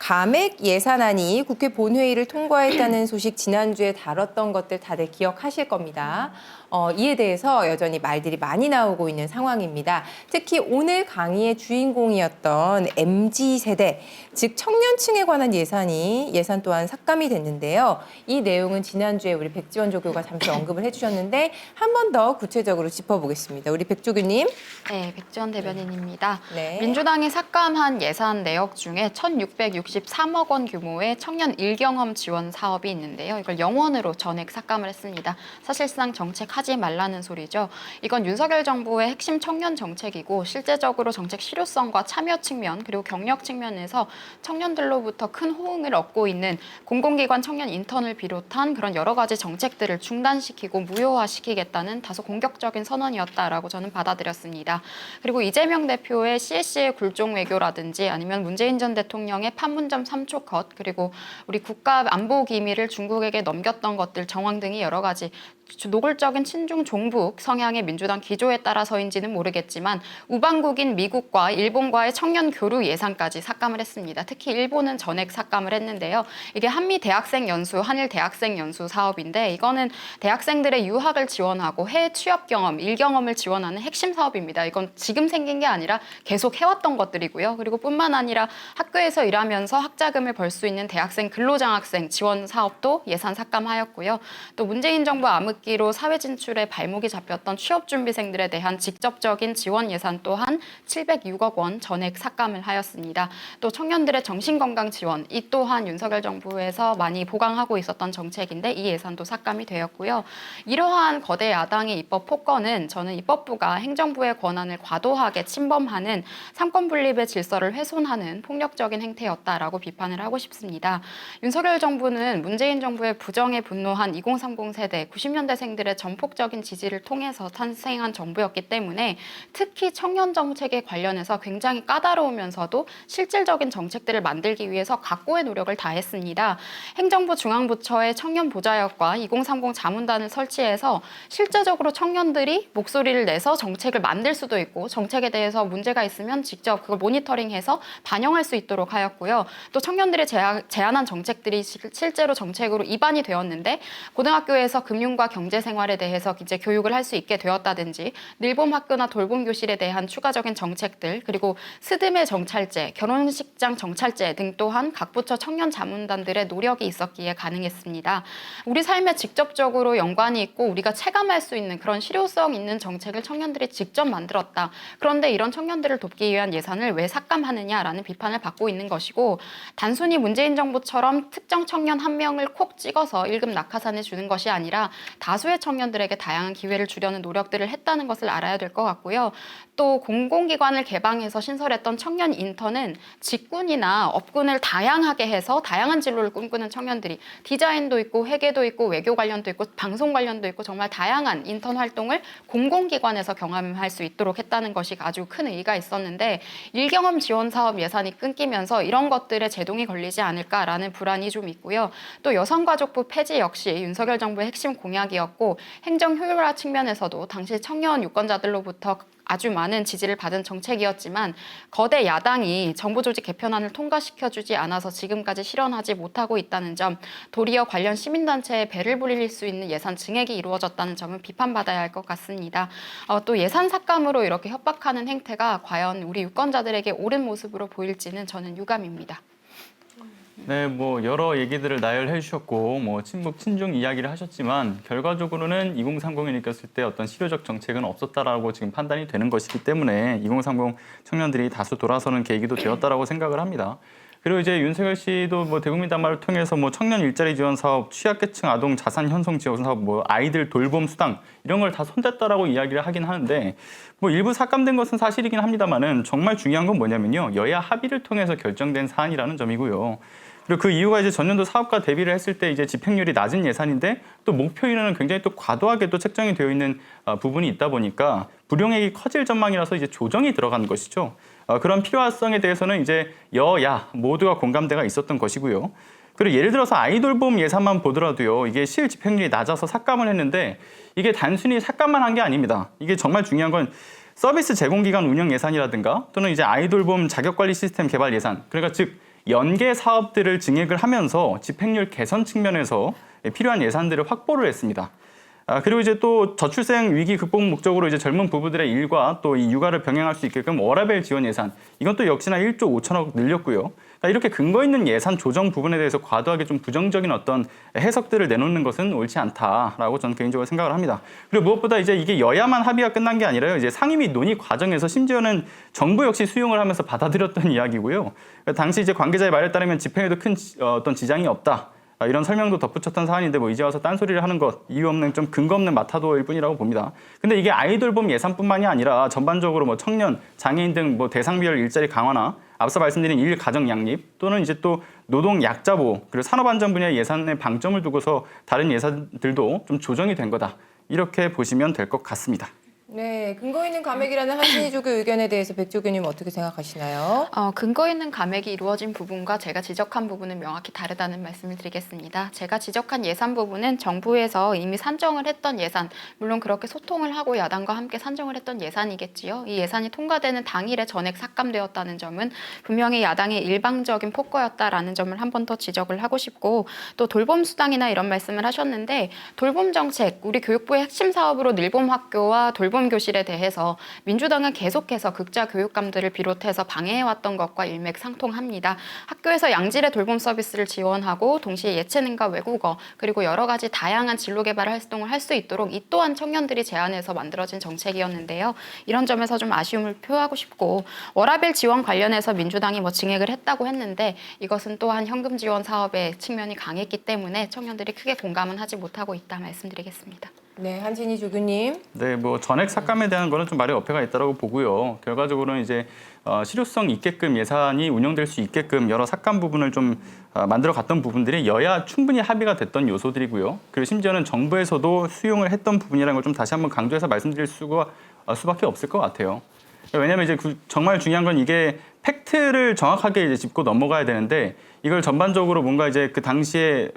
감액 예산안이 국회 본회의를 통과했다는 소식 지난주에 다뤘던 것들 다들 기억하실 겁니다. 이에 대해서 여전히 말들이 많이 나오고 있는 상황입니다. 특히 오늘 강의의 주인공이었던 MZ세대, 즉 청년층에 관한 예산 또한 삭감이 됐는데요. 이 내용은 지난주에 우리 백지원 조교가 잠시 언급을 해주셨는데 한 번 더 구체적으로 짚어보겠습니다. 우리 백 조교님. 네, 백지원 대변인입니다. 네. 민주당이 삭감한 예산 내역 중에 1,663억 원 규모의 청년 일경험 지원 사업이 있는데요. 이걸 영원으로 전액 삭감을 했습니다. 사실상 정책하지 말라는 소리죠. 이건 윤석열 정부의 핵심 청년 정책이고 실제적으로 정책 실효성과 참여 측면 그리고 경력 측면에서 청년들로부터 큰 호응을 얻고 있는 공공기관 청년 인턴을 비롯한 그런 여러 가지 정책들을 중단시키고 무효화시키겠다는 다소 공격적인 선언이었다라고 저는 받아들였습니다. 그리고 이재명 대표의 CS의 굴종 외교라든지 아니면 문재인 전 대통령의 판문점 3초 컷 그리고 우리 국가 안보 기밀을 중국에게 넘겼던 것들 정황 등이 여러 가지 노골적인 친중 종북 성향의 민주당 기조에 따라서인지는 모르겠지만 우방국인 미국과 일본과의 청년 교류 예산까지 삭감을 했습니다. 특히 일본은 전액 삭감을 했는데요. 이게 한미 대학생 연수, 한일 대학생 연수 사업인데 이거는 대학생들의 유학을 지원하고 해외 취업 경험, 일 경험을 지원하는 핵심 사업입니다. 이건 지금 생긴 게 아니라 계속 해왔던 것들이고요. 그리고 뿐만 아니라 학교에서 일하면서 학자금을 벌 수 있는 대학생 근로장학생 지원 사업도 예산 삭감하였고요. 또 문재인 정부 암흑기로 사회 진출에 발목이 잡혔던 취업준비생들에 대한 직접적인 지원 예산 또한 706억 원 전액 삭감을 하였습니다. 또 청년들의 정신건강 지원, 이 또한 윤석열 정부에서 많이 보강하고 있었던 정책인데 이 예산도 삭감이 되었고요. 이러한 거대 야당의 입법 폭거는 저는 입법부가 행정부의 권한을 과도하게 침범하는 삼권 분립의 질서를 훼손하는 폭력적인 행태였다라고 비판을 하고 싶습니다. 윤석열 정부는 문재인 정부의 부정에 분노한 2030 세대, 90년대생들의 전폭적인 지지를 통해서 탄생한 정부였기 때문에 특히 청년 정책에 관련해서 굉장히 까다로우면서도 실질적인 정책들을 만들기 위해서 각고의 노력을 다했습니다. 행정부 중앙부처의 청년 보좌역과 2030 자문단을 설치해서 실제적으로 청년들이 목소리를 내서 정책을 만들 수도 있고 정책에 대해서 문제가 있으면 직접 그걸 모니터링해서 반영할 수 있도록 하였고요. 또 청년들이 제안한 정책들이 실제로 정책으로 입안이 되었는데 고등학교에서 금융과 경제 생활에 대해서 이제 교육을 할 수 있게 되었다든지 늘봄 학교나 돌봄 교실에 대한 추가적인 정책들 그리고 스드메 정찰제, 결혼식장 정찰제 등 또한 각 부처 청년 자문단들의 노력이 있었기에 가능했습니다. 우리 삶에 직접적으로 연관이 있고 우리가 체감할 수 있는 그런 실효성 있는 정책을 청년들이 직접 만들었다. 그런데 이런 청년들을 돕기 위한 예산을 왜 삭감하느냐라는 비판을 받고 있는 것이고 단순히 문재인 정부처럼 특정 청년 한 명을 콕 찍어서 1급 낙하산에 주는 것이 아니라 다수의 청년들에게 다양한 기회를 주려는 노력들을 했다는 것을 알아야 될 것 같고요. 또 공공기관을 개방해서 신설했던 청년 인턴은 직군이나 업군을 다양하게 해서 다양한 진로를 꿈꾸는 청년들이 디자인도 있고 회계도 있고 외교 관련도 있고 방송 관련도 있고 정말 다양한 인턴 활동을 공공기관에서 경험할 수 있도록 했다는 것이 아주 큰 의의가 있었는데 일경험 지원 사업 예산이 끊기면서 이런 것들에 제동이 걸리지 않을까라는 불안이 좀 있고요. 또 여성가족부 폐지 역시 윤석열 정부의 핵심 공약이었고 행정 효율화 측면에서도 당시 청년 유권자들로부터 아주 많은 지지를 받은 정책이었지만 거대 야당이 정부 조직 개편안을 통과시켜주지 않아서 지금까지 실현하지 못하고 있다는 점, 도리어 관련 시민단체에 배를 불릴 수 있는 예산 증액이 이루어졌다는 점은 비판받아야 할 것 같습니다. 또 예산 삭감으로 이렇게 협박하는 행태가 과연 우리 유권자들에게 옳은 모습으로 보일지는 저는 유감입니다. 네, 뭐 여러 얘기들을 나열해 주셨고 뭐 친북 친중 이야기를 하셨지만 결과적으로는 2030이 느꼈을 때 어떤 실효적 정책은 없었다라고 지금 판단이 되는 것이기 때문에 2030 청년들이 다수 돌아서는 계기도 되었다라고 생각을 합니다. 그리고 이제 윤석열 씨도 뭐 대국민 담화를 통해서 뭐 청년 일자리 지원 사업, 취약계층 아동 자산 형성 지원 사업, 뭐 아이들 돌봄 수당 이런 걸 다 손댔다라고 이야기를 하긴 하는데 뭐 일부 삭감된 것은 사실이긴 합니다만은 정말 중요한 건 뭐냐면요. 여야 합의를 통해서 결정된 사안이라는 점이고요. 그리고 그 이유가 이제 전년도 사업과 대비를 했을 때 이제 집행률이 낮은 예산인데 또 목표 인원은 굉장히 또 과도하게 또 책정이 되어 있는 부분이 있다 보니까 불용액이 커질 전망이라서 이제 조정이 들어간 것이죠. 그런 필요성에 대해서는 이제 여야 모두가 공감대가 있었던 것이고요. 그리고 예를 들어서 아이돌봄 예산만 보더라도요. 이게 실 집행률이 낮아서 삭감을 했는데 이게 단순히 삭감만 한 게 아닙니다. 이게 정말 중요한 건 서비스 제공기관 운영 예산이라든가 또는 이제 아이돌봄 자격관리 시스템 개발 예산, 그러니까 즉 연계 사업들을 증액을 하면서 집행률 개선 측면에서 필요한 예산들을 확보를 했습니다. 그리고 이제 또 저출생 위기 극복 목적으로 이제 젊은 부부들의 일과 또 이 육아를 병행할 수 있게끔 워라밸 지원 예산, 이건 또 역시나 1조 5천억 늘렸고요. 그러니까 이렇게 근거 있는 예산 조정 부분에 대해서 과도하게 좀 부정적인 어떤 해석들을 내놓는 것은 옳지 않다라고 저는 개인적으로 생각을 합니다. 그리고 무엇보다 이제 이게 여야만 합의가 끝난 게 아니라요. 이제 상임위 논의 과정에서 심지어는 정부 역시 수용을 하면서 받아들였던 이야기고요. 그러니까 당시 이제 관계자의 말에 따르면 집행에도 큰 어떤 지장이 없다. 이런 설명도 덧붙였던 사안인데 뭐 이제 와서 딴소리를 하는 것, 이유 없는 좀 근거 없는 마타도일 뿐이라고 봅니다. 근데 이게 아이돌봄 예산뿐만이 아니라 전반적으로 뭐 청년, 장애인 등 뭐 대상비열 일자리 강화나 앞서 말씀드린 일 가정 양립 또는 이제 또 노동 약자 보호 그리고 산업 안전 분야 예산에 방점을 두고서 다른 예산들도 좀 조정이 된 거다. 이렇게 보시면 될 것 같습니다. 네, 근거 있는 감액이라는 한진희 조교 의견에 대해서 백 조교님 어떻게 생각하시나요? 근거 있는 감액이 이루어진 부분과 제가 지적한 부분은 명확히 다르다는 말씀을 드리겠습니다. 제가 지적한 예산 부분은 정부에서 이미 산정을 했던 예산, 물론 그렇게 소통을 하고 야당과 함께 산정을 했던 예산이겠지요. 이 예산이 통과되는 당일에 전액 삭감되었다는 점은 분명히 야당의 일방적인 폭거였다라는 점을 한 번 더 지적을 하고 싶고, 또 돌봄 수당이나 이런 말씀을 하셨는데 돌봄 정책, 우리 교육부의 핵심 사업으로 늘봄학교와 돌봄 교실에 대해서 민주당은 계속해서 극자 교육감들을 비롯해서 방해해왔던 것과 일맥상통합니다. 학교에서 양질의 돌봄 서비스를 지원하고 동시에 예체능과 외국어 그리고 여러 가지 다양한 진로 개발 활동을 할 수 있도록 이 또한 청년들이 제안해서 만들어진 정책이었는데요. 이런 점에서 좀 아쉬움을 표하고 싶고, 워라밸 지원 관련해서 민주당이 뭐 증액을 했다고 했는데 이것은 또한 현금 지원 사업의 측면이 강했기 때문에 청년들이 크게 공감은 하지 못하고 있다 말씀드리겠습니다. 네, 한진희 조교님. 네, 뭐 전액 삭감에 대한 거는 좀 말의 어폐가 있다고 보고요. 결과적으로는 이제 실효성 있게끔 예산이 운영될 수 있게끔 여러 삭감 부분을 좀 만들어 갔던 부분들이 여야 충분히 합의가 됐던 요소들이고요. 그리고 심지어는 정부에서도 수용을 했던 부분이라는 걸 좀 다시 한번 강조해서 말씀드릴 수밖에 없을 것 같아요. 왜냐하면 이제 정말 중요한 건 이게 팩트를 정확하게 이제 짚고 넘어가야 되는데, 이걸 전반적으로 뭔가 이제 그 당시에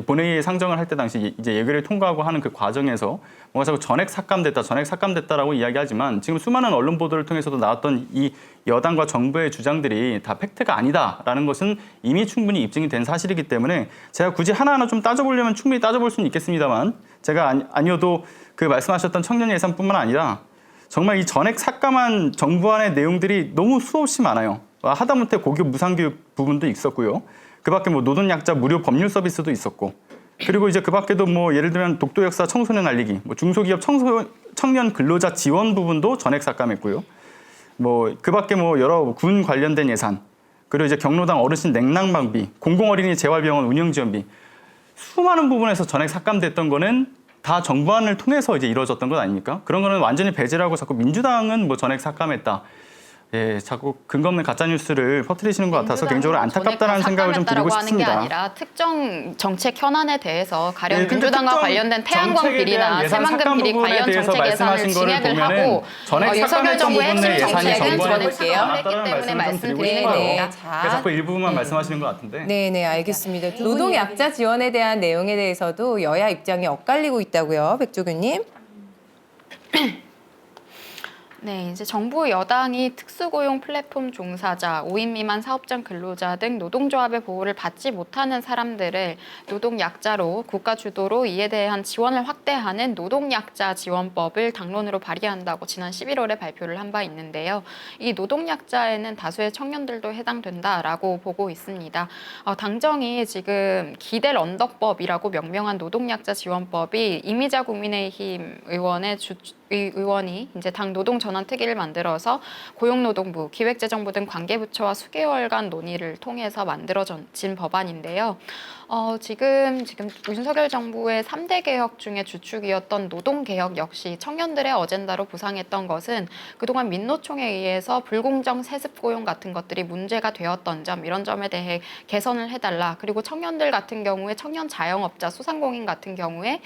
본회의에 상정을 할 때 당시 이제 예결을 통과하고 하는 그 과정에서 뭔가 자꾸 전액 삭감됐다라고 이야기하지만, 지금 수많은 언론 보도를 통해서도 나왔던 이 여당과 정부의 주장들이 다 팩트가 아니다라는 것은 이미 충분히 입증이 된 사실이기 때문에 제가 굳이 하나하나 좀 따져보려면 충분히 따져볼 수는 있겠습니다만, 제가 아니어도 그 말씀하셨던 청년 예산뿐만 아니라 정말 이 전액 삭감한 정부안의 내용들이 너무 수없이 많아요. 하다못해 고교 무상교육 부분도 있었고요. 그 밖에 뭐 노동약자 무료 법률 서비스도 있었고, 그리고 이제 그 밖에도 뭐 예를 들면 독도 역사 청소년 알리기, 뭐 중소기업 청년 근로자 지원 부분도 전액 삭감했고요. 뭐 그 밖에 뭐 여러 군 관련된 예산, 그리고 이제 경로당 어르신 냉난방비, 공공어린이 재활병원 운영지원비, 수많은 부분에서 전액 삭감됐던 거는 다 정부안을 통해서 이제 이루어졌던 것 아닙니까? 그런 거는 완전히 배제하고 자꾸 민주당은 뭐 전액 삭감했다. 예, 자꾸 근거 없는 가짜 뉴스를 퍼뜨리시는 것 같아서 개인적으로 안타깝다는 생각을 좀 드리고 싶습니다. 하는 게 아니라 특정 정책 현안에 대해서 가령 예, 민주당과 관련된 태양광 비리나 새만금 비리 관련 정책 예산을 증액을 하고 윤석열 정부의 핵심 정책은 전액 삭감했기 때문에 말씀드리는 겁니다. 자꾸 일부분만 말씀하시는 것 같은데. 네, 알겠습니다. 노동 약자 지원에 대한 내용에 대해서도 여야 입장이 엇갈리고 있다고요, 백 조교님. 네, 이제 정부 여당이 특수고용 플랫폼 종사자, 5인 미만 사업장 근로자 등 노동조합의 보호를 받지 못하는 사람들을 노동약자로 국가 주도로 이에 대한 지원을 확대하는 노동약자 지원법을 당론으로 발의한다고 지난 11월에 발표를 한 바 있는데요. 이 노동약자에는 다수의 청년들도 해당된다라고 보고 있습니다. 당정이 지금 기댈 언덕법이라고 명명한 노동약자 지원법이 이미자 국민의힘 의원이 이제 당 노동 전환 특위를 만들어서 고용노동부, 기획재정부 등 관계부처와 수개월간 논의를 통해서 만들어진 법안인데요. 지금 윤석열 정부의 3대 개혁 중에 주축이었던 노동개혁 역시 청년들의 어젠다로 부상했던 것은 그동안 민노총에 의해서 불공정 세습 고용 같은 것들이 문제가 되었던 점, 이런 점에 대해 개선을 해달라. 그리고 청년들 같은 경우에 청년 자영업자, 소상공인 같은 경우에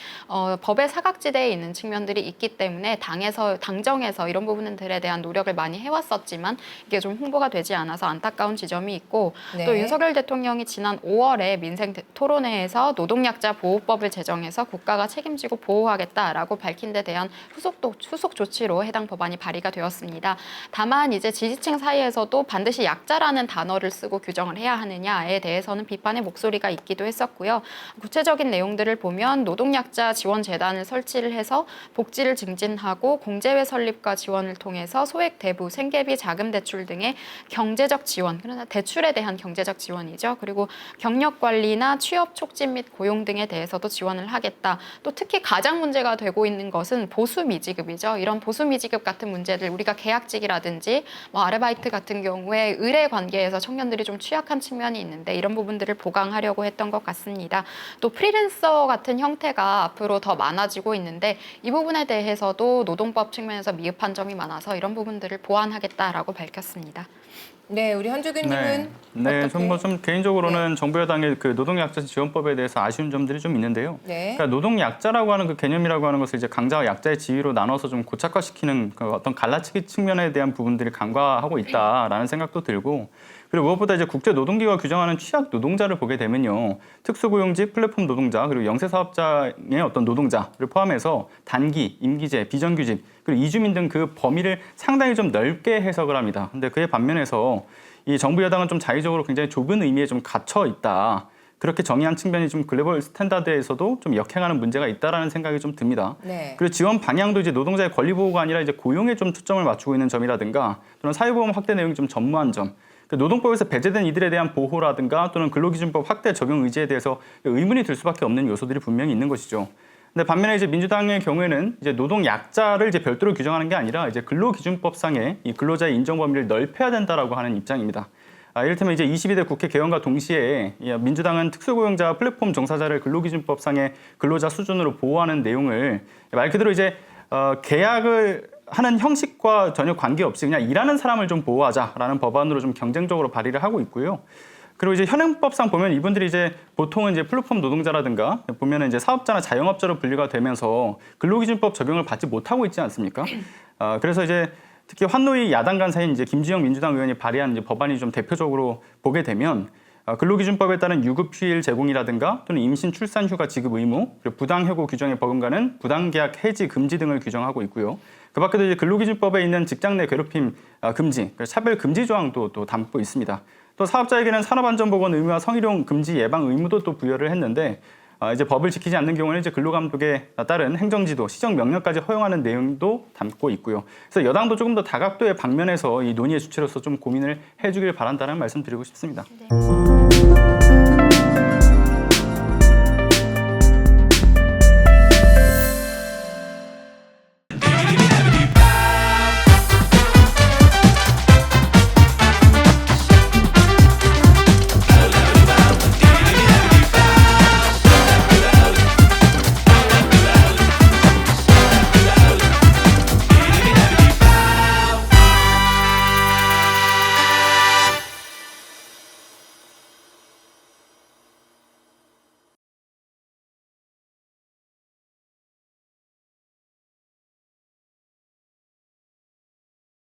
법의 사각지대에 있는 측면들이 있기 때문에 경우에 당정에서 이런 부분들에 대한 노력을 많이 해왔었지만 이게 좀 홍보가 되지 않아서 안타까운 지점이 있고 네. 또 윤석열 대통령이 지난 5월에 민생 토론회에서 노동약자 보호법을 제정해서 국가가 책임지고 보호하겠다라고 밝힌 데 대한 후속 조치로 해당 법안이 발의가 되었습니다. 다만 이제 지지층 사이에서도 반드시 약자라는 단어를 쓰고 규정을 해야 하느냐에 대해서는 비판의 목소리가 있기도 했었고요. 구체적인 내용들을 보면 노동약자 지원재단을 설치를 해서 복지를 증진하고 공제회 설립과 지원을 통해서 소액 대부, 생계비, 자금 대출 등의 경제적 지원, 그러나 대출에 대한 경제적 지원이죠. 그리고 경력 관리나 취업 촉진 및 고용 등에 대해서도 지원을 하겠다. 또 특히 가장 문제가 되고 있는 것은 보수 미지급이죠. 이런 보수 미지급 같은 문제들 우리가 계약직이라든지 뭐 아르바이트 같은 경우에 의뢰 관계에서 청년들이 좀 취약한 측면이 있는데 이런 부분들을 보강하려고 했던 것 같습니다. 또 프리랜서 같은 형태가 앞으로 더 많아지고 있는데 이 부분에 대해서도 노동법 측면에서 미흡한 점이 많아서 이런 부분들을 보완하겠다라고 밝혔습니다. 네, 우리 한주교님은 네, 어떻게? 좀 개인적으로는 정부 여당의 그 노동약자 지원법에 대해서 아쉬운 점들이 좀 있는데요. 네. 그러니까 노동약자라고 하는 그 개념이라고 하는 것을 이제 강자와 약자의 지위로 나눠서 좀 고착화시키는 그 어떤 갈라치기 측면에 대한 부분들이 간과하고 있다라는 생각도 들고, 그리고 무엇보다 이제 국제 노동기구가 규정하는 취약 노동자를 보게 되면요, 특수고용직, 플랫폼 노동자, 그리고 영세사업자의 어떤 노동자를 포함해서 단기, 임기제, 비정규직, 그리고 이주민 등 그 범위를 상당히 좀 넓게 해석을 합니다. 근데 그에 반면에서 이 정부 여당은 좀 자의적으로 굉장히 좁은 의미에 좀 갇혀 있다. 그렇게 정의한 측면이 좀 글로벌 스탠다드에서도 좀 역행하는 문제가 있다라는 생각이 좀 듭니다. 네. 그리고 지원 방향도 이제 노동자의 권리 보호가 아니라 이제 고용에 좀 초점을 맞추고 있는 점이라든가 또는 사회보험 확대 내용이 좀 전무한 점. 노동법에서 배제된 이들에 대한 보호라든가 또는 근로기준법 확대 적용 의지에 대해서 의문이 들 수밖에 없는 요소들이 분명히 있는 것이죠. 근데 반면에 이제 민주당의 경우에는 이제 노동 약자를 이제 별도로 규정하는 게 아니라 이제 근로기준법상의 이 근로자의 인정 범위를 넓혀야 된다라고 하는 입장입니다. 이를테면 이제 22대 국회 개원과 동시에 민주당은 특수고용자 플랫폼 종사자를 근로기준법상의 근로자 수준으로 보호하는 내용을 말 그대로 이제 계약을 하는 형식과 전혀 관계없이 그냥 일하는 사람을 좀 보호하자라는 법안으로 좀 경쟁적으로 발의를 하고 있고요. 그리고 이제 현행법상 보면 이분들이 이제 보통은 이제 플랫폼 노동자라든가 보면은 이제 사업자나 자영업자로 분류가 되면서 근로기준법 적용을 받지 못하고 있지 않습니까? 그래서 이제 특히 환노위 야당 간사인 이제 김주영 민주당 의원이 발의한 이제 법안이 좀 대표적으로 보게 되면 근로기준법에 따른 유급휴일 제공이라든가 또는 임신 출산휴가 지급 의무, 그리고 부당해고 규정에 버금가는 부당계약 해지 금지 등을 규정하고 있고요. 그 밖에도 이제 근로기준법에 있는 직장 내 괴롭힘 금지, 차별 금지 조항도 또 담고 있습니다. 또 사업자에게는 산업안전보건 의무와 성희롱 금지 예방 의무도 또 부여를 했는데 이제 법을 지키지 않는 경우에는 이제 근로감독에 따른 행정지도, 시정명령까지 허용하는 내용도 담고 있고요. 그래서 여당도 조금 더 다각도의 방면에서 이 논의의 주체로서 좀 고민을 해주길 바란다는 말씀 드리고 싶습니다. 네.